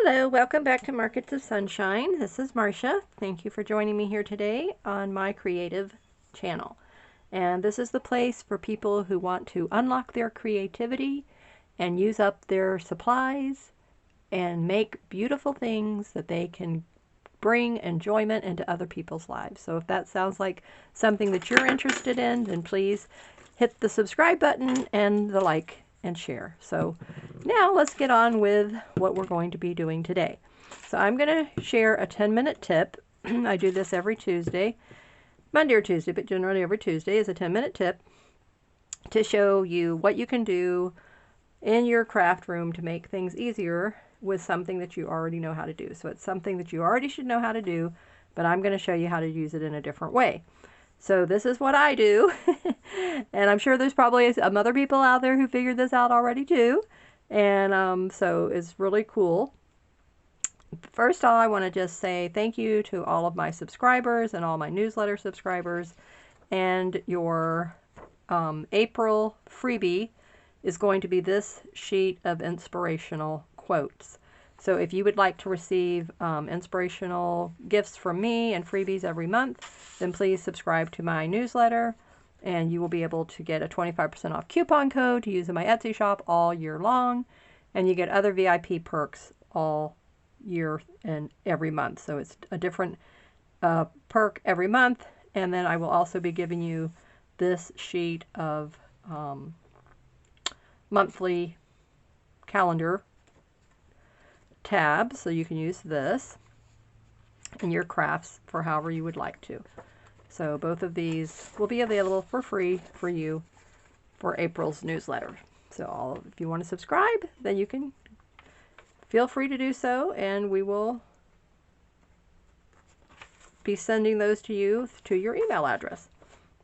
Hello, welcome back to Markets of Sunshine. This is Marcia. Thank you for joining me here today on my creative channel. And this is the place for people who want to unlock their creativity and use up their supplies and make beautiful things that they can bring enjoyment into other people's lives. So if that sounds like something that you're interested in, then please hit the subscribe button and the like and share. So now let's get on with what we're going to be doing today. So I'm going to share a 10-minute tip. I do this every Tuesday, Monday or Tuesday, but generally every Tuesday is a 10-minute tip to show you what you can do in your craft room to make things easier with something that you already know how to do. So it's something that you already should know how to do, but I'm going to show you how to use it in a different way. So this is what I do, and I'm sure there's probably some other people out there who figured this out already too, and so it's really cool. First of all, I want to just say thank you to all of my subscribers and all my newsletter subscribers, and your April freebie is going to be this sheet of inspirational quotes. So if you would like to receive inspirational gifts from me and freebies every month, then please subscribe to my newsletter, and you will be able to get a 25% off coupon code to use in my Etsy shop all year long, and you get other VIP perks all year and every month. So it's a different perk every month, and then I will also be giving you this sheet of monthly calendar tab, so you can use this in your crafts for however you would like to. So both of these will be available for free for you for April's newsletter. So if you want to subscribe, then you can feel free to do so, and we will be sending those to you to your email address.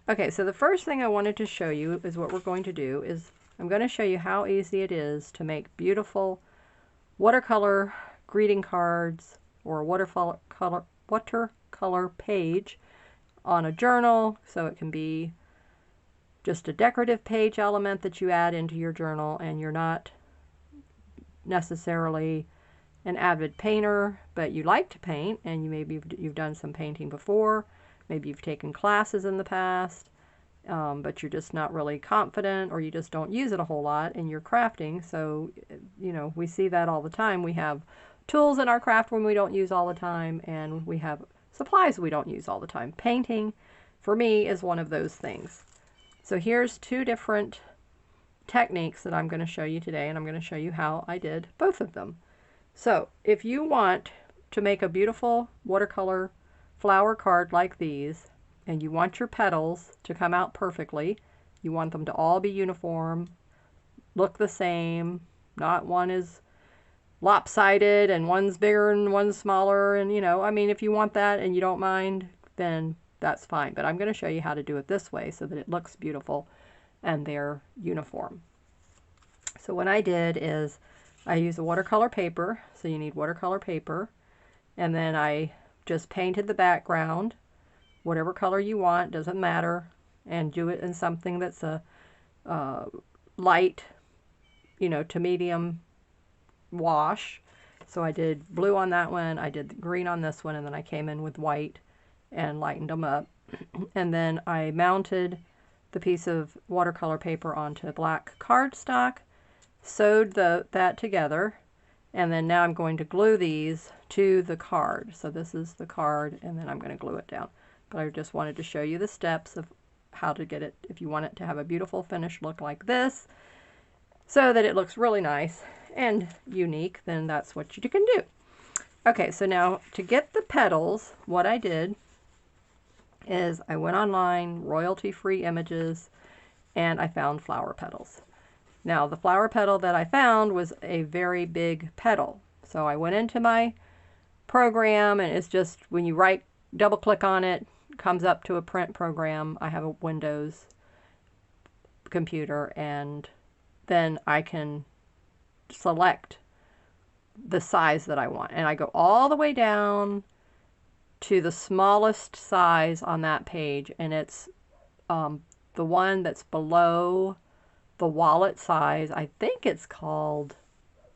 Okay, so the first thing I wanted to show you is what we're going to do is I'm going to show you how easy it is to make beautiful watercolor greeting cards or watercolor page on a journal. So it can be just a decorative page element that you add into your journal, and you're not necessarily an avid painter, but you like to paint, and maybe you've done some painting before, maybe you've taken classes in the past, but you're just not really confident, or you just don't use it a whole lot in your crafting. So, you know, we see that all the time. We have tools in our craft room we don't use all the time, and we have supplies we don't use all the time. Painting, for me, is one of those things. So here's two different techniques that I'm going to show you today, and I'm going to show you how I did both of them. So if you want to make a beautiful watercolor flower card like these, and you want your petals to come out perfectly, you want them to all be uniform, look the same, not one is lopsided and one's bigger and one's smaller, and you know, I mean, if you want that and you don't mind, then that's fine. But I'm going to show you how to do it this way so that it looks beautiful and they're uniform. So what I did is I use a watercolor paper, so you need watercolor paper, and then I just painted the background whatever color you want, doesn't matter, and do it in something that's a light, you know, to medium wash. So I did blue on that one, I did green on this one, and then I came in with white and lightened them up. And then I mounted the piece of watercolor paper onto black cardstock, sewed that together, and then now I'm going to glue these to the card. So this is the card, and then I'm going to glue it down. But I just wanted to show you the steps of how to get it, if you want it to have a beautiful finished look like this, so that it looks really nice and unique, then that's what you can do. Okay, so now to get the petals, what I did is I went online, royalty-free images, and I found flower petals. Now the flower petal that I found was a very big petal. So I went into my program, and it's just when you double click on it, comes up to a print program. I have a Windows computer, and then I can select the size that I want, and I go all the way down to the smallest size on that page, and it's the one that's below the wallet size. I think it's called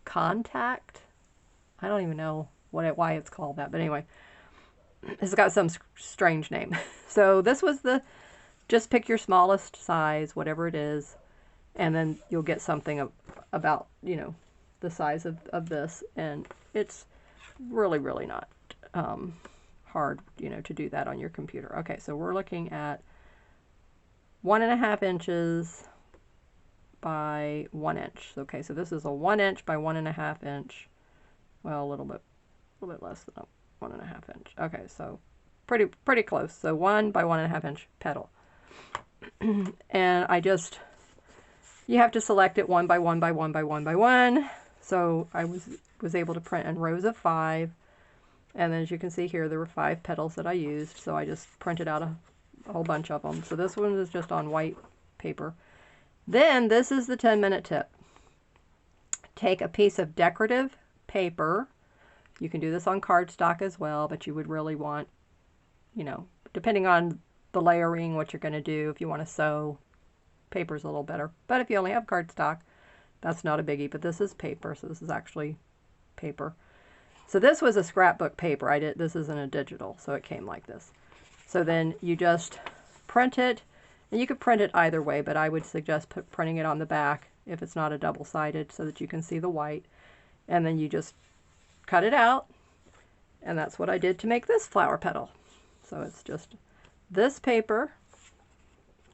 Contact. I don't even know why it's called that, but anyway, it's got some strange name. So this was just pick your smallest size, whatever it is, and then you'll get something about, you know, the size of this, and it's really, really not hard, you know, to do that on your computer. Okay, so we're looking at 1.5 inches by 1 inch. Okay, so this is a 1 inch by 1.5 inch. Well, a little bit less than a 1.5 inch. Okay, so pretty close. So 1 by 1.5 inch petal. And you have to select it 1 by 1 by 1 by 1 by 1. So I was able to print in rows of 5. And then as you can see here, there were 5 petals that I used. So I just printed out a whole bunch of them. So this one is just on white paper. Then this is the 10-minute tip. Take a piece of decorative paper. You can do this on cardstock as well, but you would really want, you know, depending on the layering, what you're going to do. If you want to sew, paper's a little better. But if you only have cardstock, that's not a biggie. But this is paper, so this is actually paper. So this was a scrapbook paper. This isn't a digital, so it came like this. So then you just print it, and you could print it either way, but I would suggest printing it on the back if it's not a double-sided, so that you can see the white. And then you just cut it out, and that's what I did to make this flower petal. So it's just this paper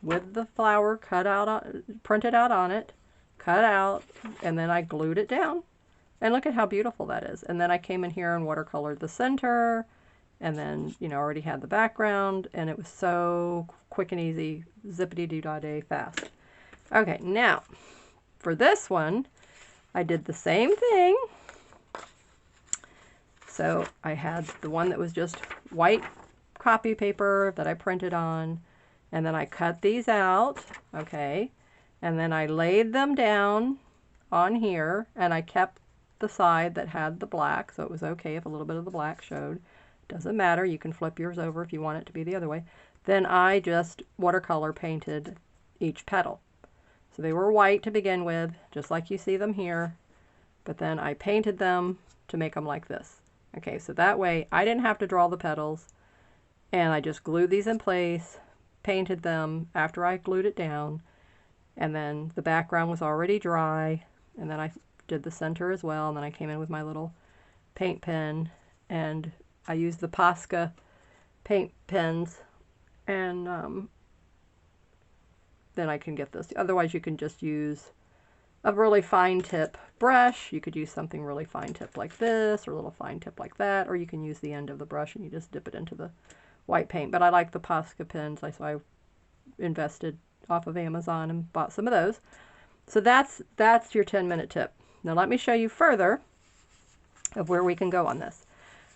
with the flower printed out on it, cut out, and then I glued it down. And look at how beautiful that is. And then I came in here and watercolored the center, and then, you know, already had the background, and it was so quick and easy, zippity-doo-dah-day fast. Okay, now, for this one, I did the same thing. So I had the one that was just white copy paper that I printed on, and then I cut these out, okay, and then I laid them down on here, and I kept the side that had the black, so it was okay if a little bit of the black showed. Doesn't matter, you can flip yours over if you want it to be the other way. Then I just watercolor painted each petal. So they were white to begin with, just like you see them here, but then I painted them to make them like this. Okay, so that way I didn't have to draw the petals, and I just glued these in place, painted them after I glued it down, and then the background was already dry, and then I did the center as well, and then I came in with my little paint pen, and I used the Posca paint pens, and then I can get this. Otherwise you can just use a really fine tip brush. You could use something really fine tip like this, or a little fine tip like that, or you can use the end of the brush and you just dip it into the white paint. But I like the Posca pens, so I invested off of Amazon and bought some of those. So that's your 10-minute tip. Now let me show you further of where we can go on this.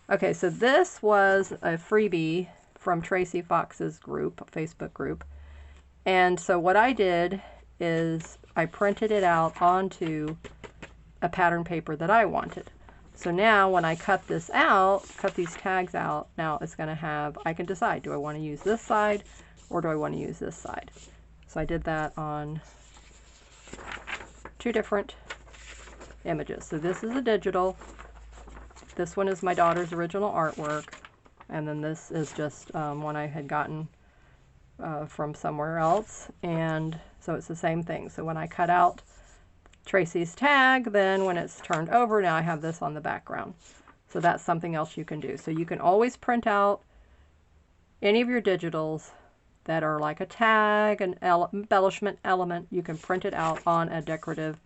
Okay, so this was a freebie from Tracy Fox's group, Facebook group. And so what I did is I printed it out onto a pattern paper that I wanted. So now when I cut this out, cut these tags out, now it's going to have, I can decide, do I want to use this side or do I want to use this side? So I did that on 2 different images. So this is a digital. This one is my daughter's original artwork. And then this is just one I had gotten from somewhere else. And so it's the same thing. So when I cut out Tracy's tag, then when it's turned over, now I have this on the background. So that's something else you can do. So you can always print out any of your digitals that are like a tag, an embellishment element. You can print it out on a decorative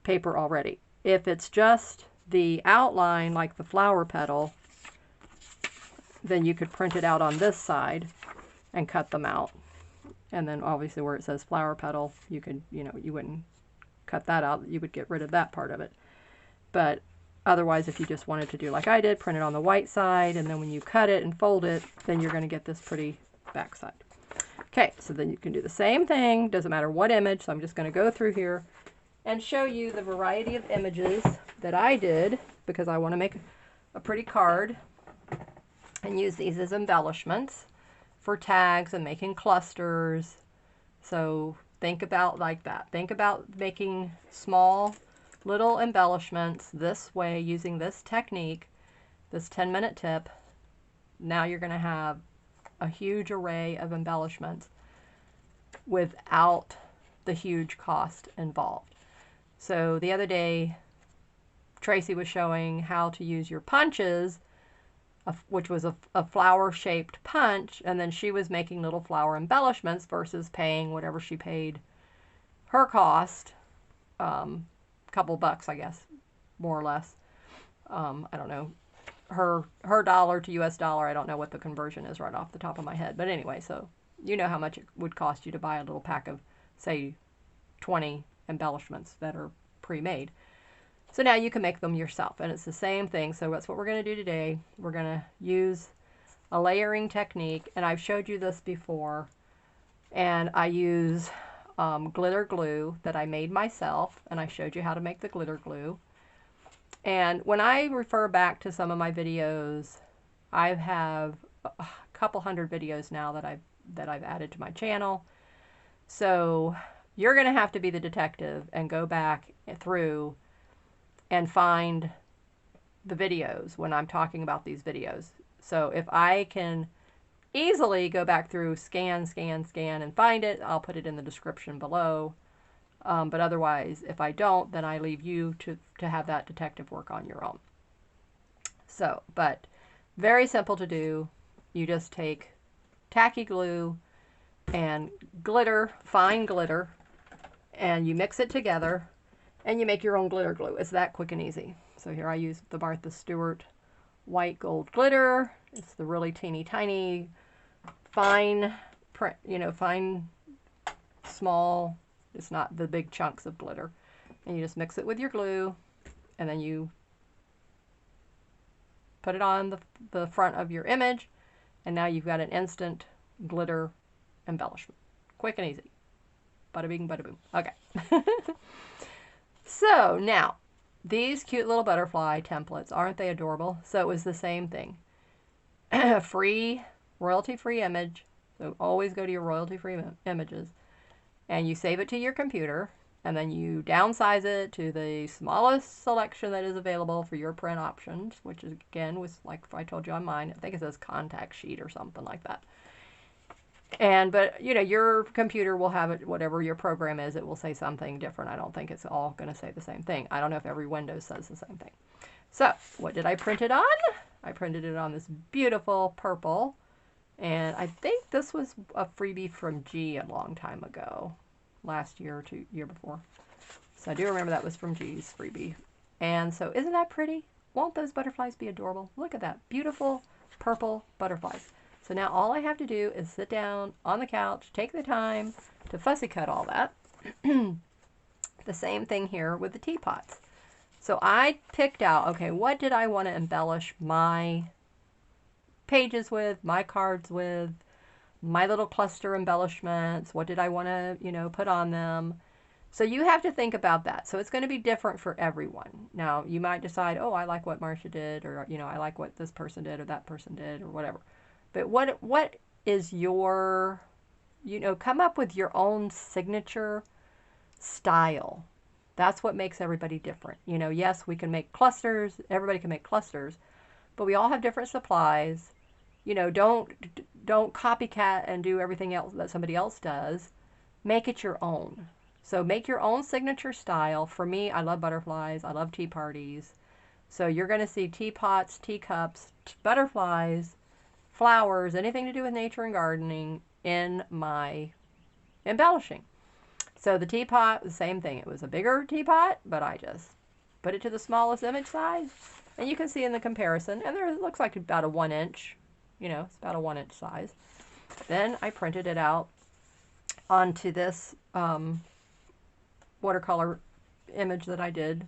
paper already. If it's just the outline, like the flower petal, then you could print it out on this side and cut them out. And then obviously where it says flower petal, you could, you know, you wouldn't cut that out. You would get rid of that part of it. But otherwise, if you just wanted to do like I did, print it on the white side, and then when you cut it and fold it, then you're going to get this pretty back side. Okay, so then you can do the same thing. Doesn't matter what image. So I'm just going to go through here and show you the variety of images that I did, because I want to make a pretty card and use these as embellishments for tags and making clusters. So think about like that. Think about making small little embellishments this way using this technique, this 10-minute tip, now you're going to have a huge array of embellishments without the huge cost involved. So the other day, Tracy was showing how to use your punches, which was a flower-shaped punch, and then she was making little flower embellishments versus paying whatever she paid her cost, couple bucks, I guess, more or less. I don't know. Her dollar to US dollar, I don't know what the conversion is right off the top of my head. But anyway, so you know how much it would cost you to buy a little pack of, say, 20 embellishments that are pre-made. So now you can make them yourself, and it's the same thing. So that's what we're going to do today. We're going to use a layering technique, and I've showed you this before. And I use glitter glue that I made myself, and I showed you how to make the glitter glue. And when I refer back to some of my videos, I have a couple hundred videos now that I've added to my channel. So you're going to have to be the detective and go back through and find the videos when I'm talking about these videos. So if I can easily go back through, scan, and find it, I'll put it in the description below. But otherwise, if I don't, then I leave you to have that detective work on your own. So, but very simple to do. You just take tacky glue and glitter, fine glitter, and you mix it together, and you make your own glitter glue. It's that quick and easy. So here I use the Martha Stewart white gold glitter. It's the really teeny tiny, fine print, fine, small. It's not the big chunks of glitter. And you just mix it with your glue, and then you put it on the front of your image, and now you've got an instant glitter embellishment. Quick and easy. Bada bing, bada boom. Okay. So now, these cute little butterfly templates, aren't they adorable? So it was the same thing. Free, royalty-free image. So always go to your royalty-free images. And you save it to your computer, and then you downsize it to the smallest selection that is available for your print options, which is, again, was like I told you on mine. I think it says contact sheet or something like that. But your computer will have it, whatever your program is, it will say something different. I don't think it's all going to say the same thing. I don't know if every Windows says the same thing. So what did I print it on? I printed it on this beautiful purple. And I think this was a freebie from G a long time ago. Last year or year before. So I do remember that was from G's freebie. And so isn't that pretty? Won't those butterflies be adorable? Look at that. Beautiful purple butterflies. So now all I have to do is sit down on the couch, take the time to fussy cut all that. The same thing here with the teapots. So I picked out, okay, what did I want to embellish my pages with, my cards with, my little cluster embellishments, what did I want to, put on them. So you have to think about that. So it's going to be different for everyone. Now, you might decide, oh, I like what Marcia did, or, I like what this person did, or that person did, or whatever. But what is your, come up with your own signature style. That's what makes everybody different. Yes, we can make clusters. Everybody can make clusters. But we all have different supplies. Don't copycat and do everything else that somebody else does. Make it your own. So make your own signature style. For me, I love butterflies. I love tea parties. So you're going to see teapots, teacups, butterflies, flowers, anything to do with nature and gardening in my embellishing. So the teapot, the same thing. It was a bigger teapot, but I just put it to the smallest image size. And you can see in the comparison, and there it looks like about a 1 inch. It's about a 1 inch size. Then I printed it out onto this watercolor image that I did.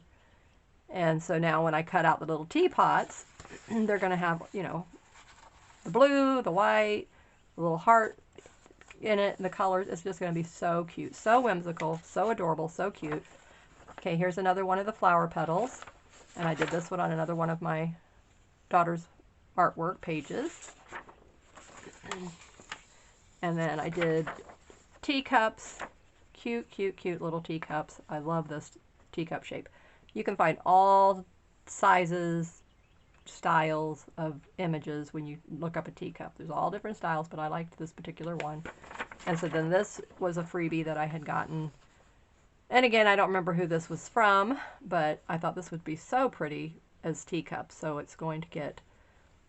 And so now when I cut out the little teapots, they're going to have, the blue, the white, the little heart in it, and the colors. It's just going to be so cute, so whimsical, so adorable, so cute. Okay, here's another one of the flower petals. And I did this one on another one of my daughter's artwork pages. And then I did teacups, cute little teacups. I love this teacup shape. You can find all sizes, styles of images when you look up a teacup. There's all different styles, but I liked this particular one. And so then this was a freebie that I had gotten. And again, I don't remember who this was from, but I thought this would be so pretty as teacups. So it's going to get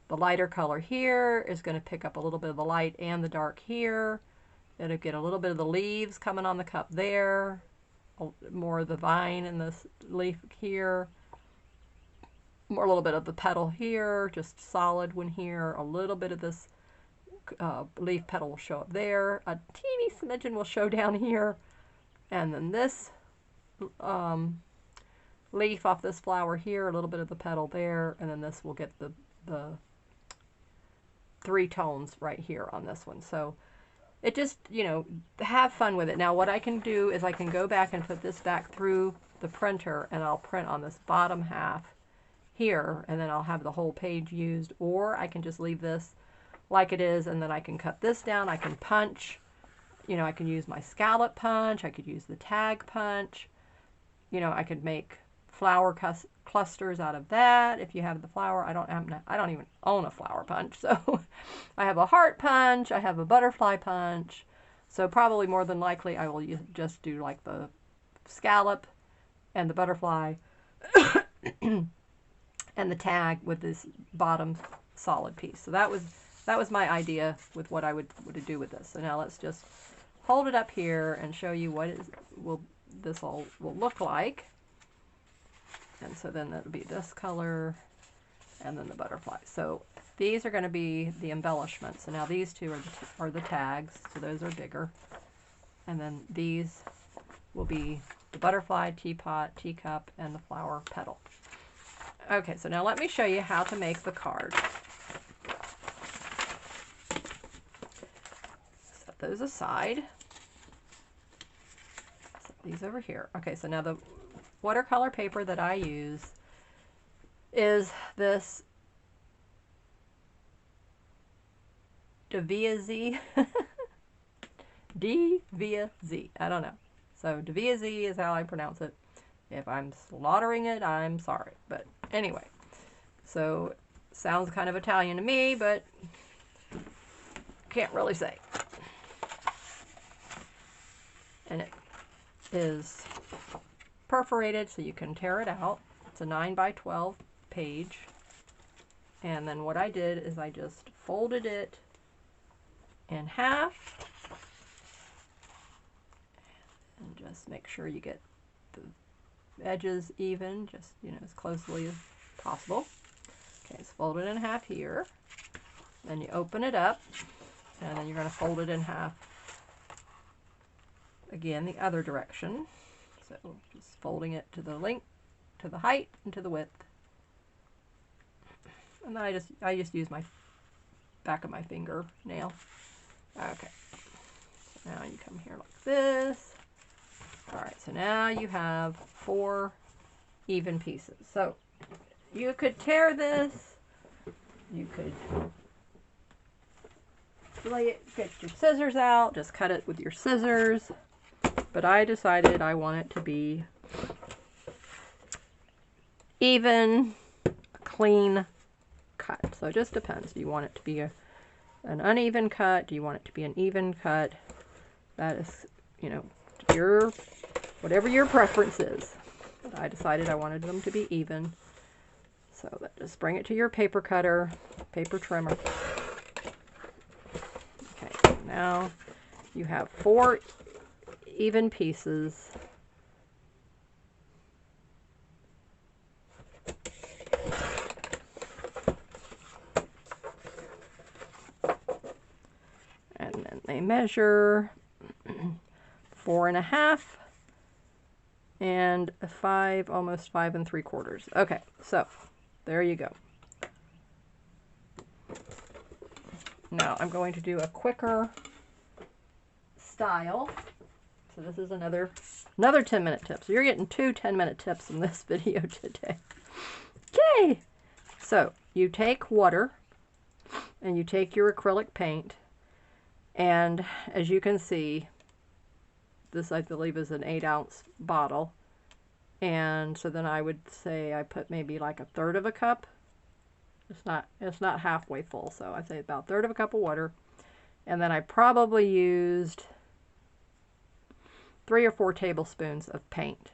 the lighter color here, is going to pick up a little bit of the light and the dark here. It'll get a little bit of the leaves coming on the cup there, more of the vine in this leaf here, more a little bit of the petal here, just solid one here, a little bit of this leaf petal will show up there, a teeny smidgen will show down here, and then this leaf off this flower here, a little bit of the petal there, and then this will get the three tones right here on this one. So it just, you know, have fun with it. Now what I can do is I can go back and put this back through the printer, and I'll print on this bottom half here, and then I'll have the whole page used, or I can just leave this like it is, and then I can cut this down. I can punch, you know, I can use my scallop punch, I could use the tag punch, you know, I could make flower clusters out of that. If you have the flower, I don't even own a flower punch, so I have a heart punch, I have a butterfly punch, so probably more than likely I will just do like the scallop and the butterfly and the tag with this bottom solid piece. So that was my idea with what I would do with this. So now let's just hold it up here and show you what this all will look like. And so then that'll be this color and then the butterfly. So these are going to be the embellishments. So now these two are the tags, so those are bigger. And then these will be the butterfly, teapot, teacup, and the flower petal. Okay, so now let me show you how to make the card. Set those aside. Set these over here. Okay, so now the watercolor paper that I use is this DVZ. DVZ. I don't know. So DVZ is how I pronounce it. If I'm slaughtering it, I'm sorry. But anyway, so sounds kind of Italian to me, but can't really say. And it is perforated so you can tear it out. It's a 9 by 12 page. And then what I did is I just folded it in half. And just make sure you get the edges even, just, you know, as closely as possible. Okay, it's folded in half here. Then you open it up, and then you're going to fold it in half again the other direction. So just folding it to the length, to the height, and to the width. And then I just use my back of my finger nail. Okay. So now you come here like this. Alright, so now you have 4 even pieces. So you could tear this, you could get your scissors out, just cut it with your scissors, but I decided I want it to be even, clean cut. So it just depends. Do you want it to be an uneven cut? Do you want it to be an even cut? That is, you know, whatever your preference is. But I decided I wanted them to be even. So just bring it to your paper cutter, paper trimmer. Okay, so now you have 4 even pieces. And then they measure 4.5 and 5, almost 5 3/4. Okay, so there you go. Now I'm going to do a quicker style. So this is another 10-minute tip. So you're getting 2 10-minute tips in this video today. Okay. So you take water and you take your acrylic paint, and as you can see, this I believe is an 8-ounce bottle. And so then I would say I put maybe like 1/3 of a cup. It's not halfway full, so I'd say about 1/3 of a cup of water. And then I probably used 3 or 4 tablespoons of paint.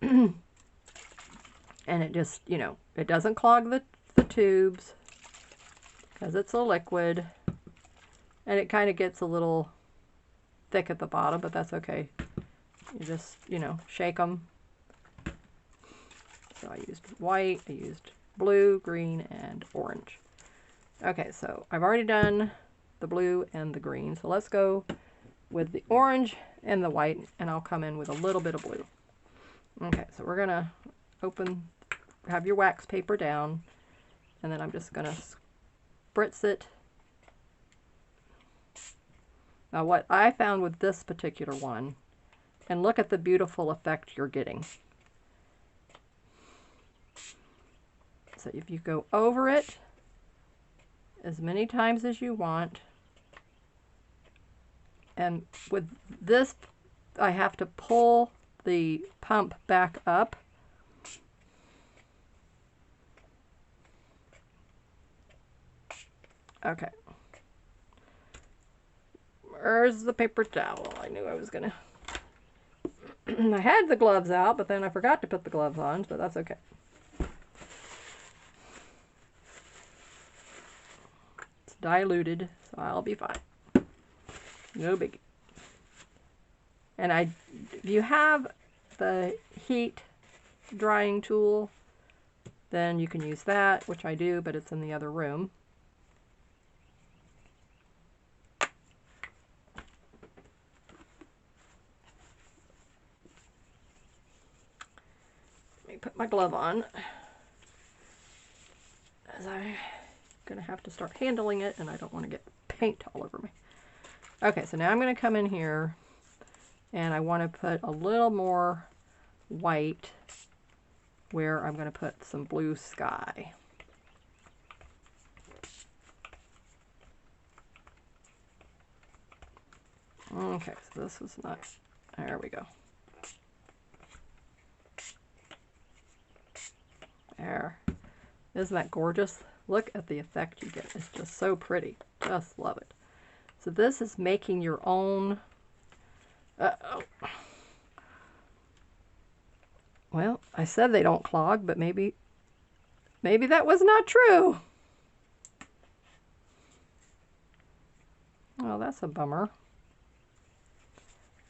And it just, you know, it doesn't clog the tubes because it's a liquid. And it kind of gets a little thick at the bottom, but that's okay. You just, you know, shake them. So I used white, I used blue, green, and orange. Okay, so I've already done the blue and the green. So let's go with the orange and the white, and I'll come in with a little bit of blue. Okay, so we're gonna have your wax paper down, and then I'm just gonna spritz it. Now what I found with this particular one, and look at the beautiful effect you're getting. So if you go over it as many times as you want, and with this I have to pull the pump back up. Okay. Where's the paper towel? I knew I was gonna. I had the gloves out, but then I forgot to put the gloves on, but that's okay. It's diluted, so I'll be fine. No biggie. And if you have the heat drying tool, then you can use that, which I do, but it's in the other room. Let me put my glove on, as I'm gonna have to start handling it, and I don't want to get paint all over me. Okay, so now I'm going to come in here, and I want to put a little more white where I'm going to put some blue sky. Okay, so this was not, there we go. There. Isn't that gorgeous? Look at the effect you get. It's just so pretty. Just love it. So this is making your own, well, I said they don't clog, but maybe that was not true. Oh, that's a bummer.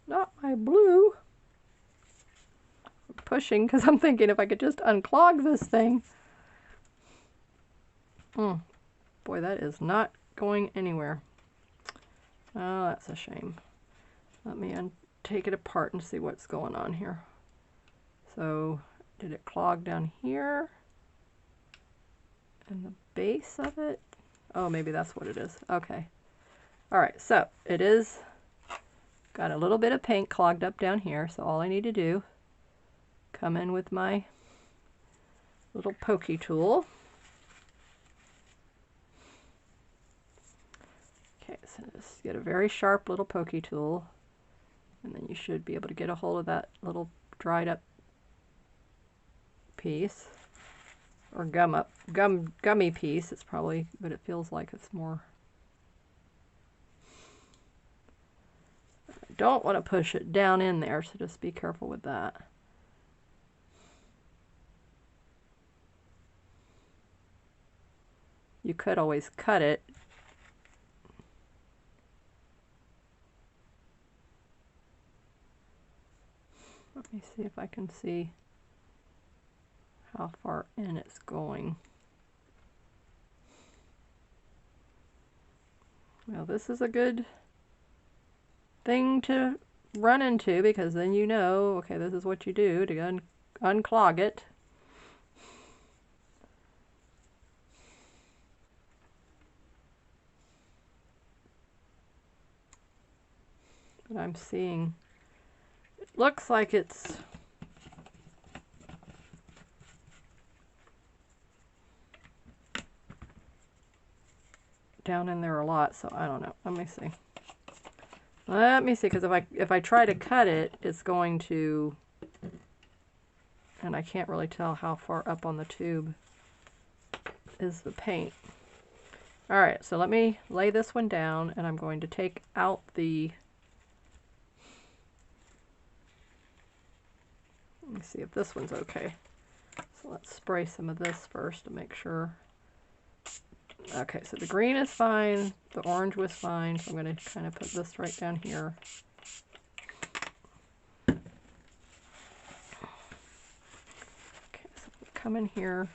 Not my blue. I'm pushing because I'm thinking if I could just unclog this thing. Boy, that is not going anywhere. Oh, that's a shame. Let me take it apart and see what's going on here. So, did it clog down here? And the base of it? Oh, maybe that's what it is. Okay. Alright, so it is got a little bit of paint clogged up down here, so all I need to do, come in with my little pokey tool. Okay, so just get a very sharp little pokey tool, and then you should be able to get a hold of that little dried up piece, or gummy piece. It's probably, but it feels like it's more. I don't want to push it down in there, so just be careful with that. You could always cut it. Let me see if I can see how far in it's going. Well, this is a good thing to run into, because then you know, okay, this is what you do to unclog it. But I'm seeing, it looks like it's down in there a lot, so I don't know. Let me see. Let me see, because if I try to cut it, it's going to and I can't really tell how far up on the tube is the paint. Alright, so let me lay this one down, and I'm going to take out the, let me see if this one's okay. So let's spray some of this first to make sure. Okay, so the green is fine, the orange was fine, so I'm going to kind of put this right down here. Okay, so come in here.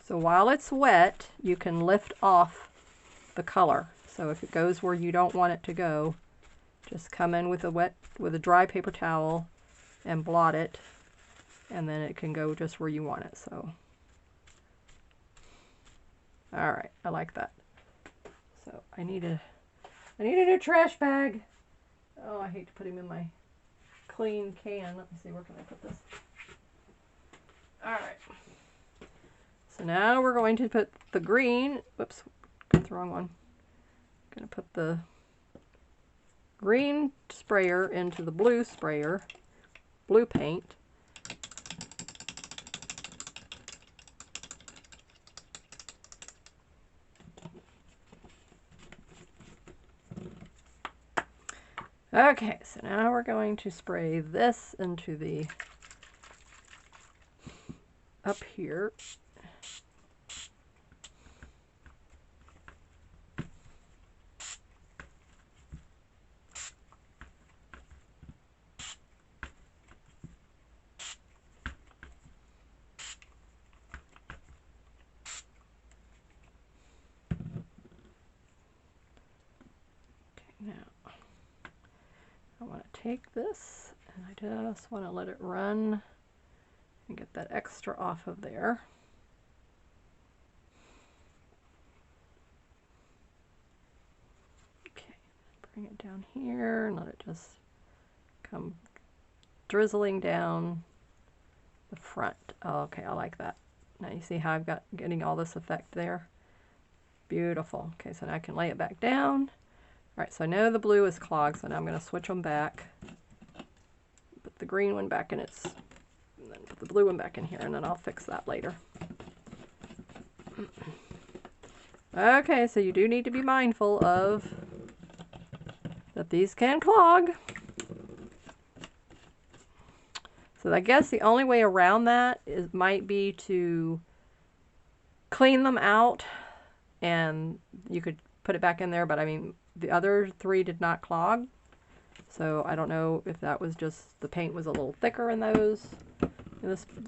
So while it's wet, you can lift off the color. So if it goes where you don't want it to go, just come in with a dry paper towel and blot it, and then it can go just where you want it. So all right, I like that. So I need a new trash bag. Oh, I hate to put him in my clean can. Let me see, where can I put this? All right. So now we're going to put the green, whoops, got the wrong one. I'm going to put the green sprayer into the blue sprayer, blue paint. Okay, so now we're going to spray this into the, up here. Now, I want to take this, and I just want to let it run and get that extra off of there. Okay, bring it down here and let it just come drizzling down the front. Oh, okay, I like that. Now you see how I've got getting all this effect there? Beautiful. Okay, so now I can lay it back down. Alright, so I know the blue is clogged, so now I'm going to switch them back. Put the green one back in its, and then put the blue one back in here, and then I'll fix that later. Okay, so you do need to be mindful of that these can clog. So I guess the only way around that might be to clean them out, and you could put it back in there, but I mean, the other three did not clog, so I don't know if that was just the paint was a little thicker in those,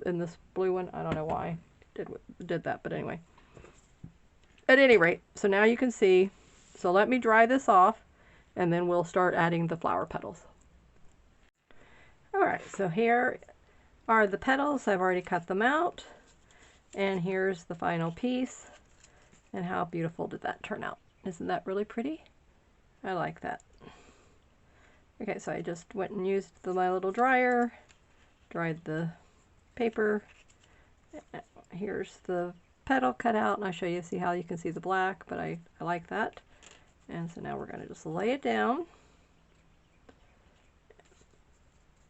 in this blue one. I don't know why it did that, but anyway. At any rate, so now you can see. So let me dry this off, and then we'll start adding the flower petals. All right, so here are the petals. I've already cut them out, and here's the final piece. And how beautiful did that turn out? Isn't that really pretty? I like that. Okay, so I just went and used my little dryer, dried the paper. Here's the petal cut out, and I'll show you, see how you can see the black, but I like that. And so now we're going to just lay it down,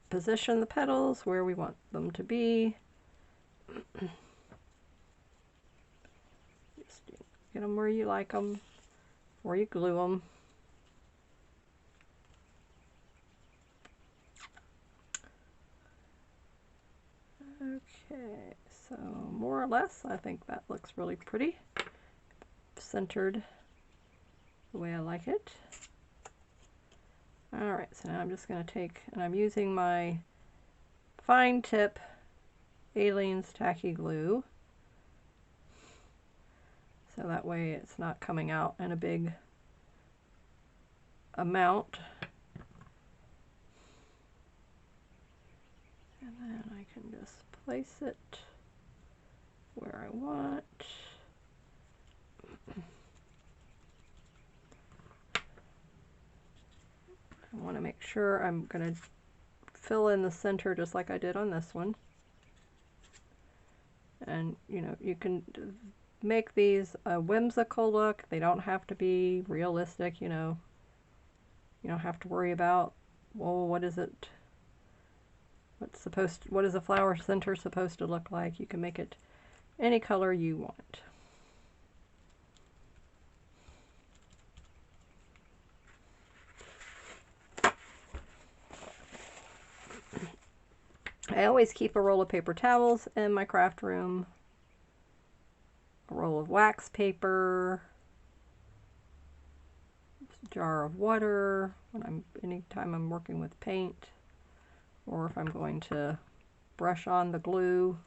position the petals where we want them to be. Just get them where you like them, where you glue them. Okay, so more or less, I think that looks really pretty. Centered the way I like it. Alright, so now I'm just going to take, and I'm using my fine tip Aleene's tacky glue. So that way it's not coming out in a big amount. And then I can just place it where I want. I want to make sure I'm going to fill in the center just like I did on this one. And you know, you can make these a whimsical look. They don't have to be realistic, you know. You don't have to worry about, well, what is it? what is a flower center supposed to look like. You can make it any color you want. I always keep a roll of paper towels in my craft room, a roll of wax paper, a jar of water anytime I'm working with paint, or if I'm going to brush on the glue.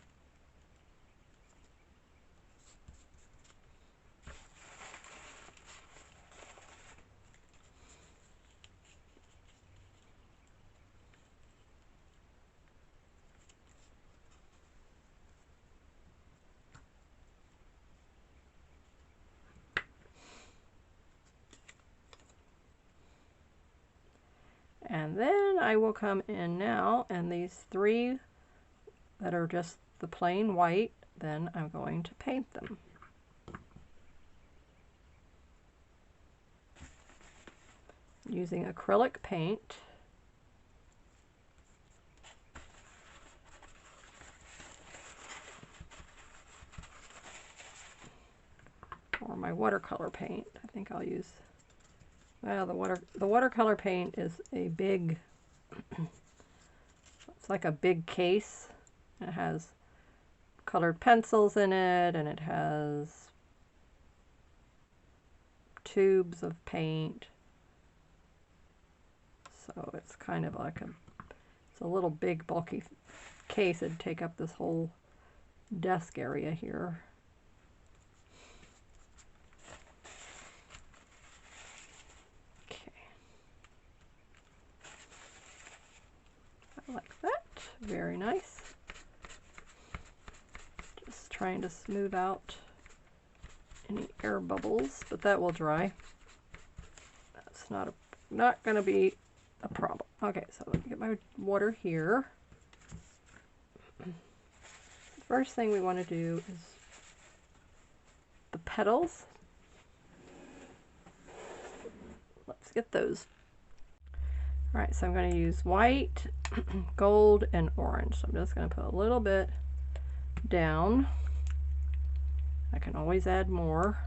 And then I will come in now, and these three that are just the plain white, then I'm going to paint them. Using acrylic paint. Or my watercolor paint. I think I'll use, well, the watercolor paint is a big, it's like a big case. It has colored pencils in it, and it has tubes of paint. So it's kind of like it's a little big bulky case. It'd take up this whole desk area here. Like that. Very nice. Just trying to smooth out any air bubbles, but that will dry. That's not going to be a problem. Okay, so let me get my water here. The first thing we want to do is the petals. Let's get those. All right, so I'm going to use white, gold, and orange. So I'm just going to put a little bit down. I can always add more.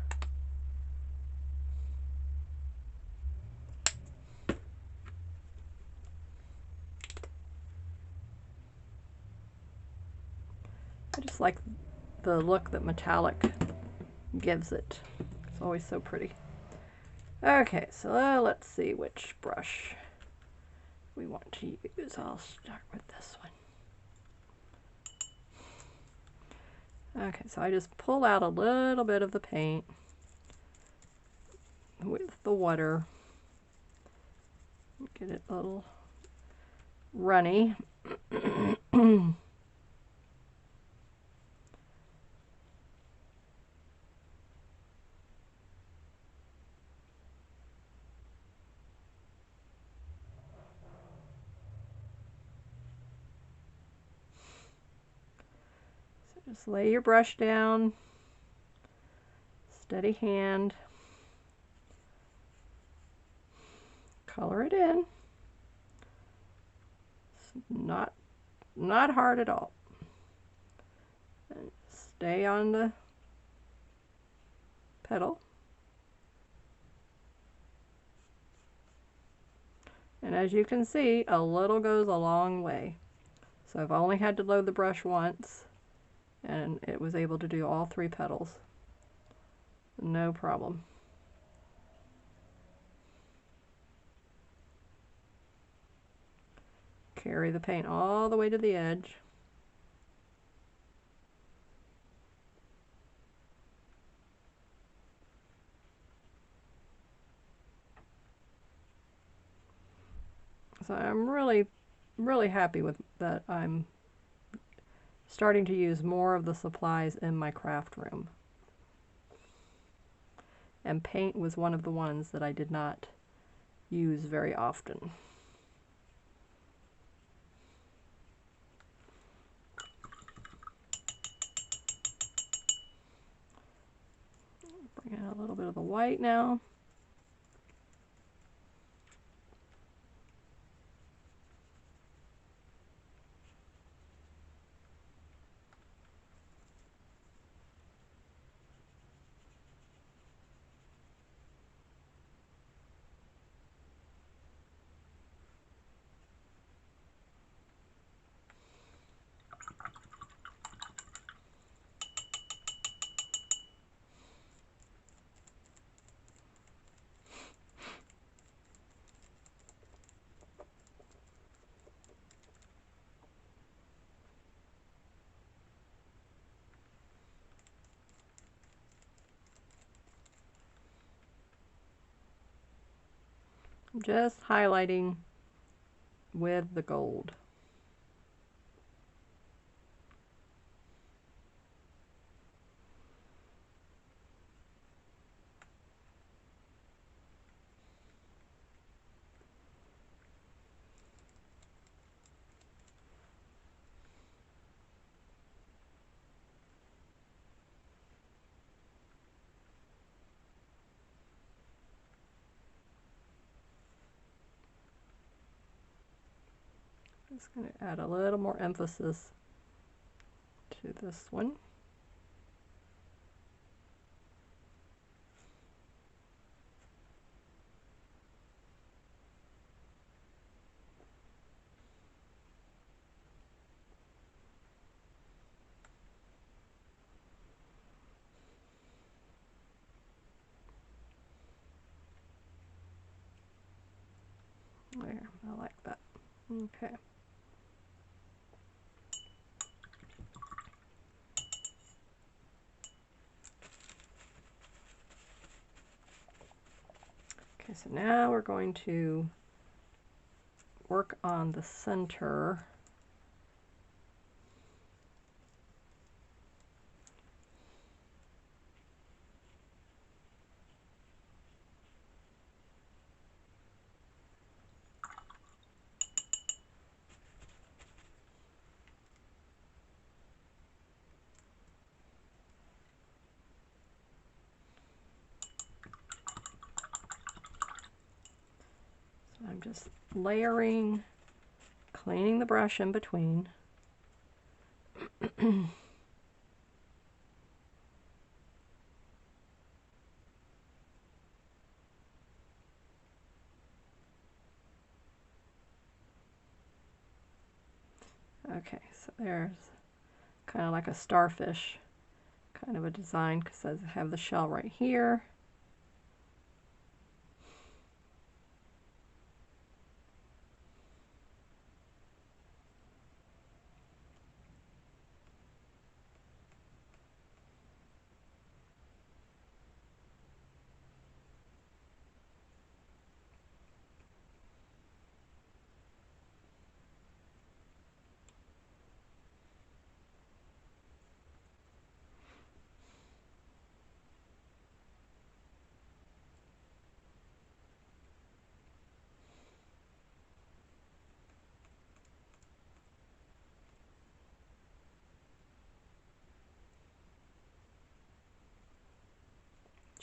I just like the look that metallic gives it. It's always so pretty. Okay, so let's see which brush we want to use. I'll start with this one. Okay, so I just pull out a little bit of the paint with the water. Get it a little runny. Just lay your brush down, steady hand, color it in. It's not hard at all. And stay on the petal. And as you can see, a little goes a long way. So I've only had to load the brush once, and it was able to do all three petals. No problem. Carry the paint all the way to the edge. So I'm really happy with that. I'm starting to use more of the supplies in my craft room. And paint was one of the ones that I did not use very often. Bring in a little bit of the white now. I'm just highlighting with the gold. Just going to add a little more emphasis to this one. There, I like that. Okay. Okay, so now we're going to work on the center. So I'm just layering, cleaning the brush in between. Okay, so there's kind of like a starfish kind of a design because I have the shell right here.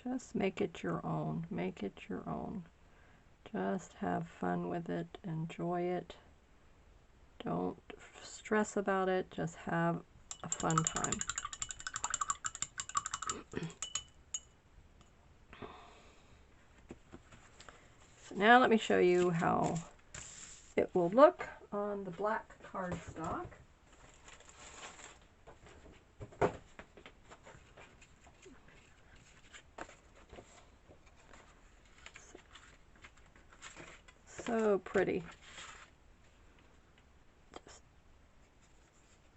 Just make it your own. Make it your own. Just have fun with it. Enjoy it. Don't stress about it. Just have a fun time. So now let me show you how it will look on the black cardstock. So pretty. Just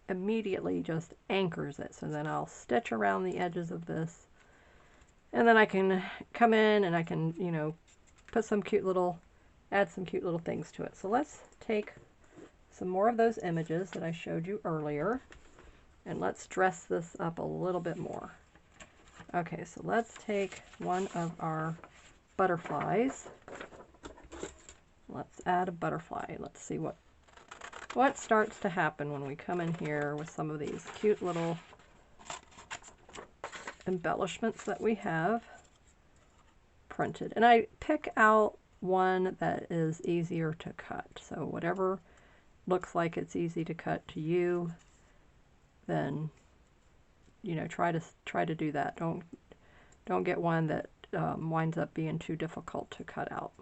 immediately just anchors it. So then I'll stitch around the edges of this. And then I can come in and I can, you know, put some cute little, add some cute little things to it. So let's take some more of those images that I showed you earlier. And let's dress this up a little bit more. Okay, so let's take one of our butterflies. Let's add a butterfly. Let's see what starts to happen when we come in here with some of these cute little embellishments that we have printed. And I pick out one that is easier to cut. So whatever looks like it's easy to cut to you, then you know, try to do that. Don't get one that winds up being too difficult to cut out.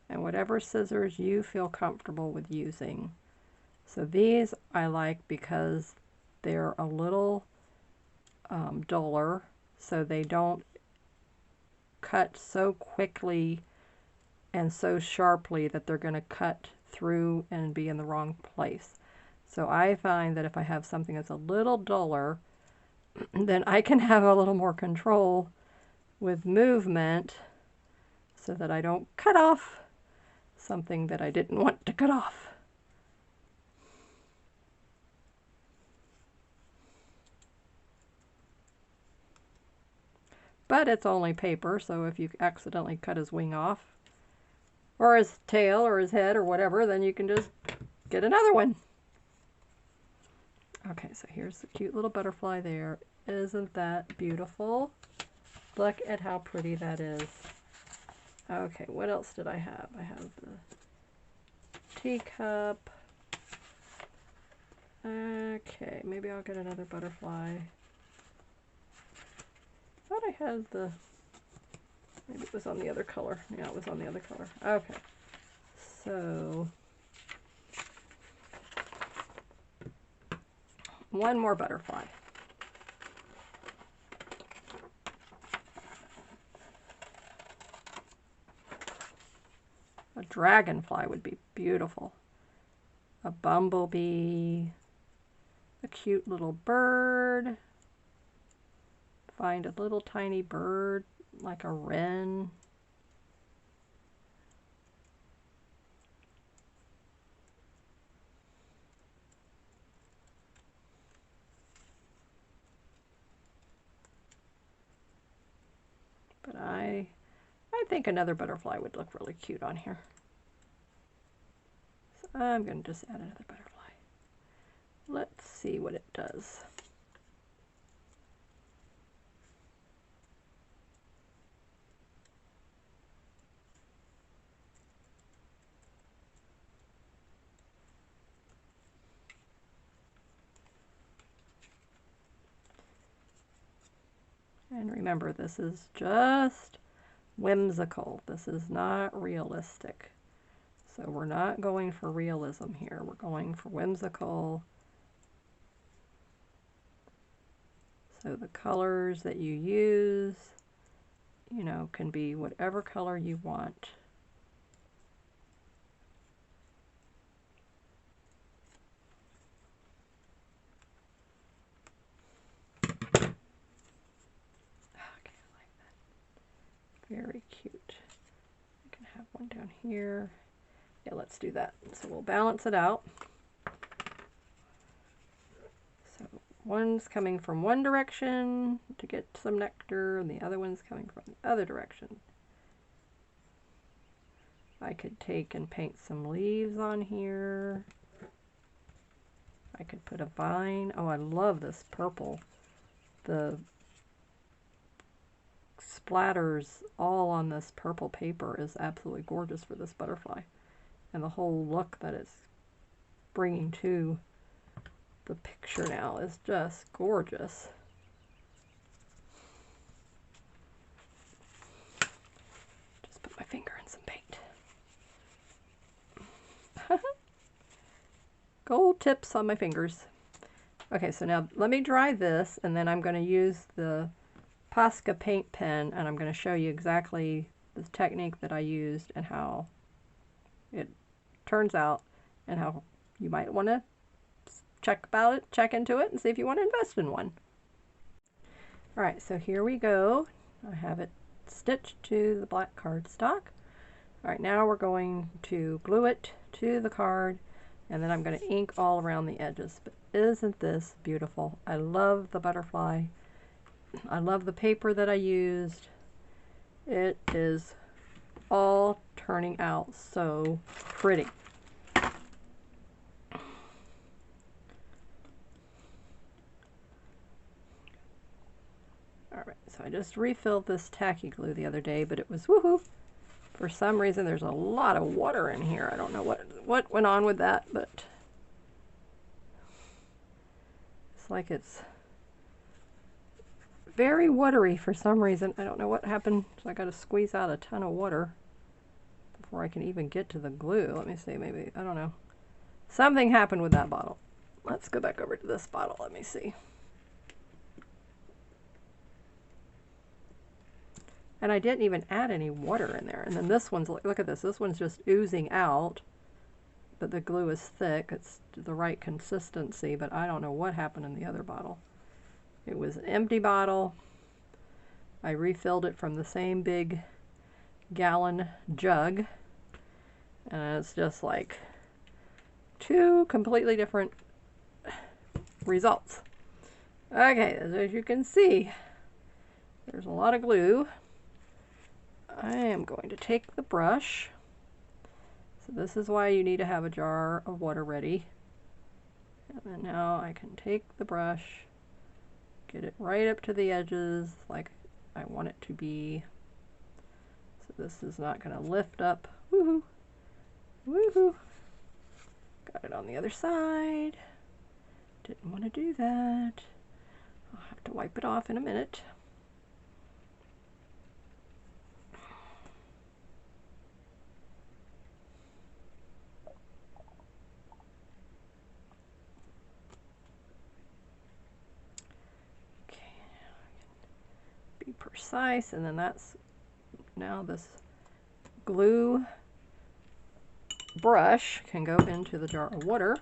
And whatever scissors you feel comfortable with using. So these I like because they're a little duller, so they don't cut so quickly and so sharply that they're going to cut through and be in the wrong place. So I find that if I have something that's a little duller, then I can have a little more control with movement so that I don't cut off something that I didn't want to cut off. But it's only paper, so if you accidentally cut his wing off, or his tail, or his head, or whatever, then you can just get another one. Okay, so here's the cute little butterfly there. Isn't that beautiful? Look at how pretty that is. Okay, what else did I have? I have the teacup. Okay, maybe I'll get another butterfly. I thought I had the, maybe it was on the other color. Yeah, it was on the other color. Okay, so one more butterfly. A dragonfly would be beautiful. A bumblebee. A cute little bird. Find a little tiny bird like a wren. But I think another butterfly would look really cute on here. So I'm going to just add another butterfly. Let's see what it does. And remember, this is just whimsical. This is not realistic. So we're not going for realism here. We're going for whimsical. So the colors that you use, you know, can be whatever color you want. Okay, I like that. Very cute. I can have one down here. Yeah, let's do that. So we'll balance it out. So one's coming from one direction to get some nectar, and the other one's coming from the other direction. I could take and paint some leaves on here. I could put a vine. Oh, I love this purple. The splatters all on this purple paper is absolutely gorgeous for this butterfly. And the whole look that it's bringing to the picture now is just gorgeous. Just put my finger in some paint. Gold tips on my fingers. Okay, so now let me dry this, and then I'm going to use the Posca paint pen, and I'm going to show you exactly the technique that I used and how it turns out, and how you might want to check into it and see if you want to invest in one. Alright, so here we go. I have it stitched to the black cardstock. Alright, now we're going to glue it to the card, and then I'm going to ink all around the edges. But isn't this beautiful? I love the butterfly. I love the paper that I used. It is all turning out so pretty. Alright, so I just refilled this tacky glue the other day, but it was woohoo. For some reason there's a lot of water in here. I don't know what went on with that, but it's like it's very watery for some reason. I don't know what happened, so I got to squeeze out a ton of water before I can even get to the glue. Let me see, maybe, I don't know. Something happened with that bottle. Let's go back over to this bottle. Let me see. And I didn't even add any water in there. And then this one's, look at this, this one's just oozing out. but the glue is thick. It's the right consistency, but I don't know what happened in the other bottle. It was an empty bottle. I refilled it from the same big gallon jug, and it's just like two completely different results. Okay, as you can see, there's a lot of glue. I am going to take the brush. So this is why you need to have a jar of water ready. And then now I can take the brush, get it right up to the edges like I want it to be. So this is not going to lift up. Woohoo! Woohoo! Got it on the other side. Didn't want to do that. I'll have to wipe it off in a minute. Be precise, and then that's now this glue brush can go into the jar of water.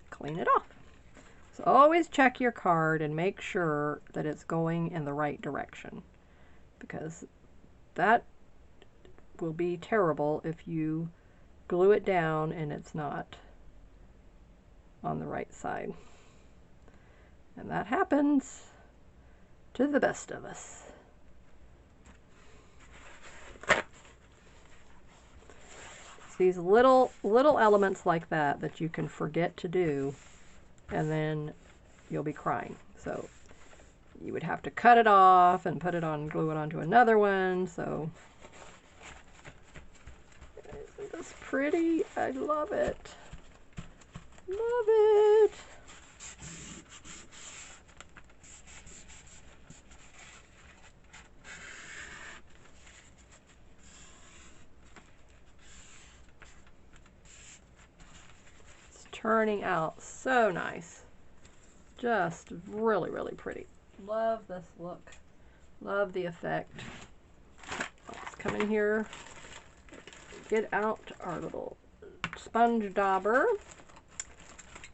Clean it off. So always check your card and make sure that it's going in the right direction, because that will be terrible if you glue it down and it's not on the right side. And that happens to the best of us. It's these little elements like that that you can forget to do, and then you'll be crying. So you would have to cut it off and put it on, glue it onto another one. So isn't this pretty? I love it. Love it. Turning out so nice. Just really, really pretty. Love this look. Love the effect. Let's come in here, get out our little sponge dauber,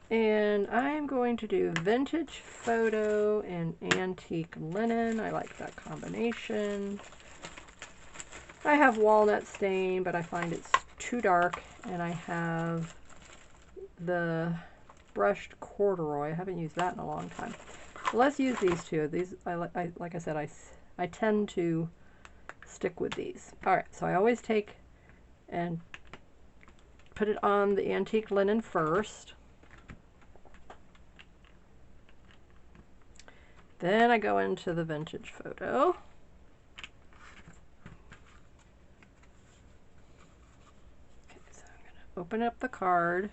and I'm going to do vintage photo and antique linen. I like that combination. I have walnut stain, but I find it's too dark, and I have the brushed corduroy. I haven't used that in a long time. So let's use these two. These, like I said, I tend to stick with these. All right, so I always take and put it on the antique linen first. Then I go into the vintage photo. Okay, so I'm going to open up the card.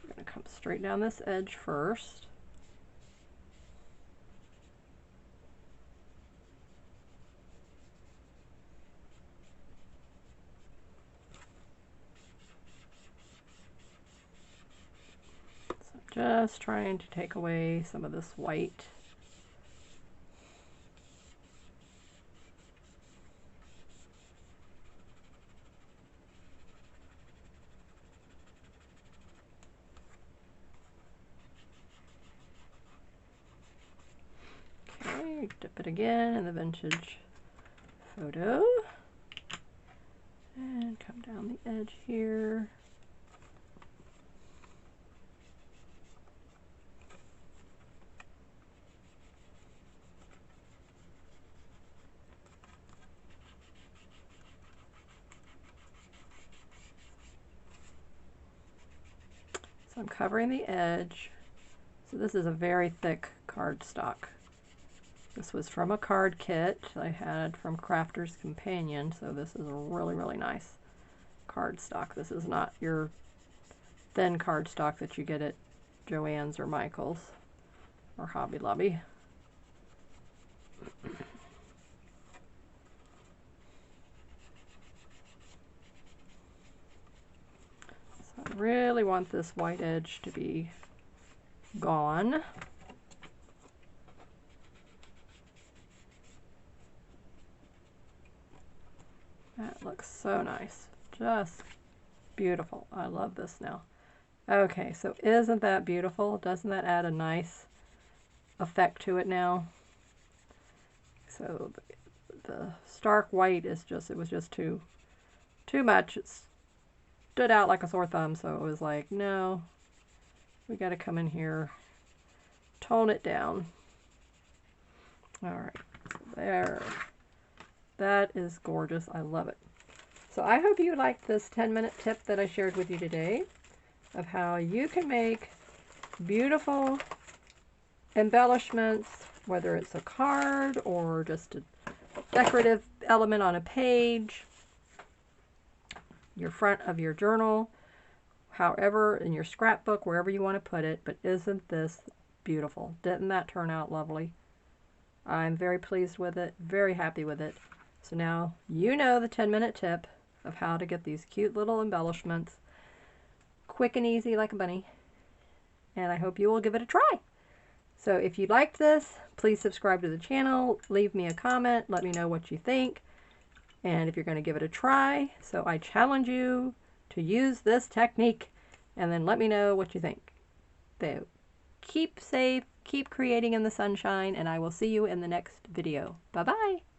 I'm going to come straight down this edge first. So just trying to take away some of this white. Dip it again in the vintage photo and come down the edge here. So I'm covering the edge. So this is a very thick cardstock. This was from a card kit I had from Crafter's Companion, so this is a really, really nice cardstock. This is not your thin cardstock that you get at Joann's or Michael's or Hobby Lobby. So I really want this white edge to be gone. That looks so nice. Just beautiful. I love this now. Okay, so isn't that beautiful? Doesn't that add a nice effect to it now? So the stark white is just, it was just too much. It stood out like a sore thumb, so it was like, no, we got to come in here, tone it down. All right, so there. That is gorgeous. I love it. So I hope you liked this 10-minute tip that I shared with you today of how you can make beautiful embellishments, whether it's a card or just a decorative element on a page, your front of your journal, however, in your scrapbook, wherever you want to put it. But isn't this beautiful? Didn't that turn out lovely? I'm very pleased with it, very happy with it. So now you know the 10-minute tip of how to get these cute little embellishments quick and easy like a bunny. And I hope you will give it a try. So if you liked this, please subscribe to the channel, leave me a comment, let me know what you think, and if you're going to give it a try. So I challenge you to use this technique and then let me know what you think. So keep safe, keep creating in the sunshine, and I will see you in the next video. Bye-bye.